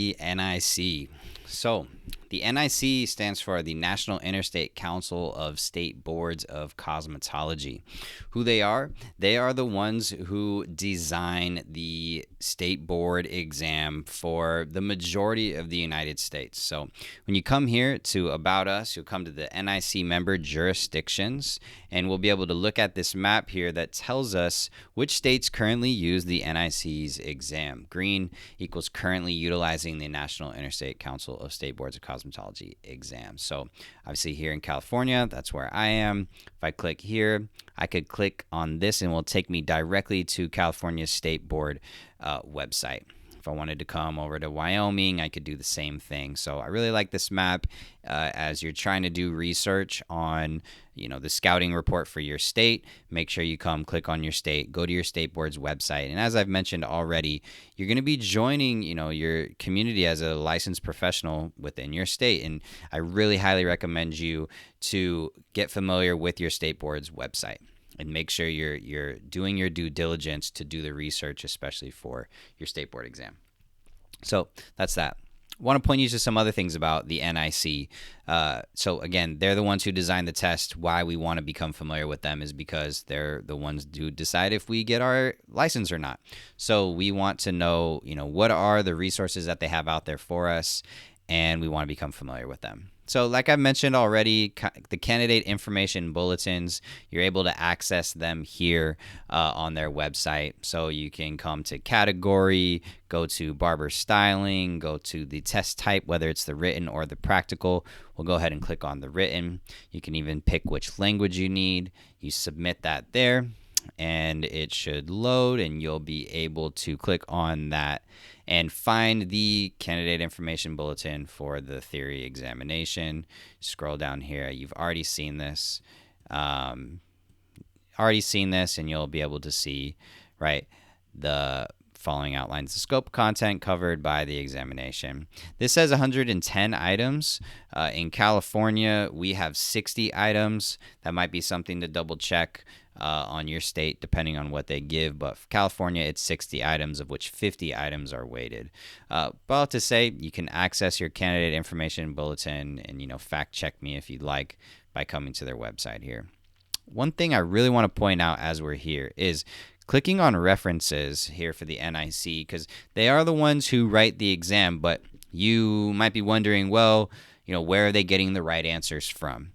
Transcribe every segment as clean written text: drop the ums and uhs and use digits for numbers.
The NIC. So, the NIC stands for the National Interstate Council of State Boards of Cosmetology. Who they are the ones who design the state board exam for the majority of the United States. So, when you come here to About Us, you'll come to the NIC member jurisdictions, and we'll be able to look at this map here that tells us which states currently use the NIC's exam. Green equals currently utilizing the National Interstate Council of State Boards of Cosmetology exam. So obviously here in California, that's where I am. If I click here, I could click on this and it will take me directly to California State Board website. If I wanted to come over to Wyoming, I could do the same thing. So I really like this map as you're trying to do research on, the scouting report for your state. Make sure you come click on your state, go to your state board's website. And as I've mentioned already, you're going to be joining, your community as a licensed professional within your state. And I really highly recommend you to get familiar with your state board's website. And make sure you're doing your due diligence to do the research, especially for your state board exam. So that's that. I want to point you to some other things about the NIC. So again, they're the ones who design the test. Why we want to become familiar with them is because they're the ones who decide if we get our license or not. So we want to know, what are the resources that they have out there for us, and we want to become familiar with them. So like I mentioned already, the candidate information bulletins, you're able to access them here on their website. So you can come to category, go to barber styling, go to the test type, whether it's the written or the practical. We'll go ahead and click on the written. You can even pick which language you need. You submit that there, and it should load, and you'll be able to click on that and find the candidate information bulletin for the theory examination. Scroll down here. You've already seen this. And you'll be able to see, right, the following outlines the scope content covered by the examination. This says 110 items. In California, we have 60 items. That might be something to double check on your state, depending on what they give. But for California, it's 60 items, of which 50 items are weighted. But to say, you can access your candidate information bulletin and, fact check me if you'd like by coming to their website here. One thing I really want to point out as we're here is clicking on references here for the NIC, because they are the ones who write the exam, but you might be wondering, well, where are they getting the right answers from?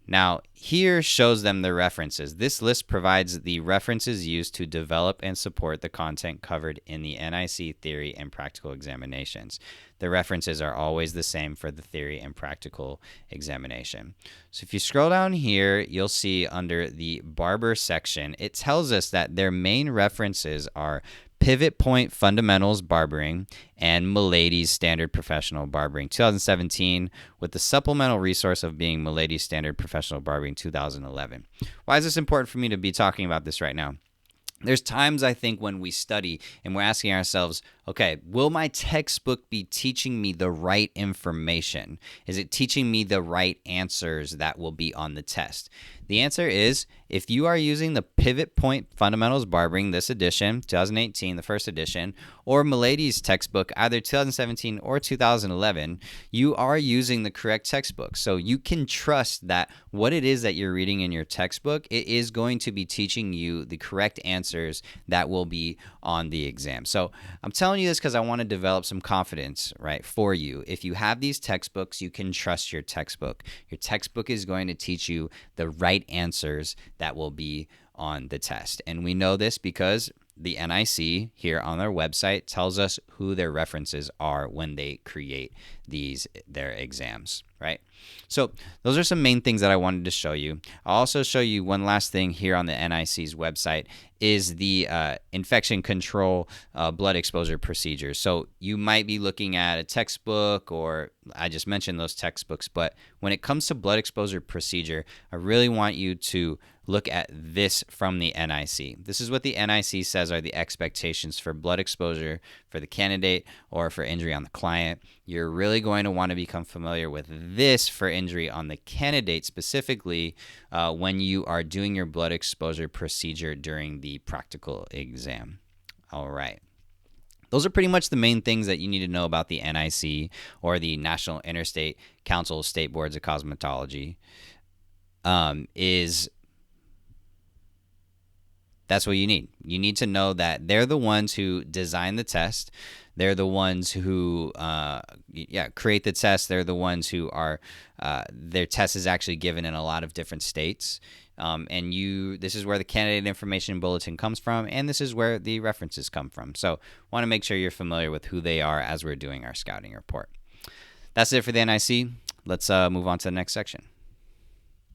Now, here shows them the references. This list provides the references used to develop and support the content covered in the NIC theory and practical examinations. The references are always the same for the theory and practical examination. So if you scroll down here, you'll see under the barber section, it tells us that their main references are Pivot Point Fundamentals Barbering and Milady's Standard Professional Barbering 2017, with the supplemental resource of being Milady's Standard Professional Barbering 2011. Why is this important for me to be talking about this right now? There's times, I think, when we study and we're asking ourselves, okay, will my textbook be teaching me the right information? Is it teaching me the right answers that will be on the test? The answer is, if you are using the Pivot Point Fundamentals Barbering, this edition, 2018, the first edition, or Milady's textbook, either 2017 or 2011, you are using the correct textbook. So you can trust that what it is that you're reading in your textbook, it is going to be teaching you the correct answers that will be on the exam. So I'm telling you this because I want to develop some confidence, right, for you. If you have these textbooks, you can trust your textbook. Your textbook is going to teach you the right answers that will be on the test. And we know this because the NIC here on their website tells us who their references are when they create their exams, right? So those are some main things that I wanted to show you. I'll also show you one last thing here on the NIC's website is the infection control blood exposure procedures. So you might be looking at a textbook, or I just mentioned those textbooks, but when it comes to blood exposure procedure, I really want you to look at this from the NIC. This is what the NIC says are the expectations for blood exposure for the candidate or for injury on the client. You're really going to want to become familiar with this for injury on the candidate specifically when you are doing your blood exposure procedure during the practical exam. All right. Those are pretty much the main things that you need to know about the NIC, or the National Interstate Council of State Boards of Cosmetology. That's what you need. You need to know that they're the ones who design the test. They're the ones who create the test. They're the ones who are their test is actually given in a lot of different states. This is where the candidate information bulletin comes from, and this is where the references come from. So want to make sure you're familiar with who they are as we're doing our scouting report. That's it for the NIC. Let's move on to the next section.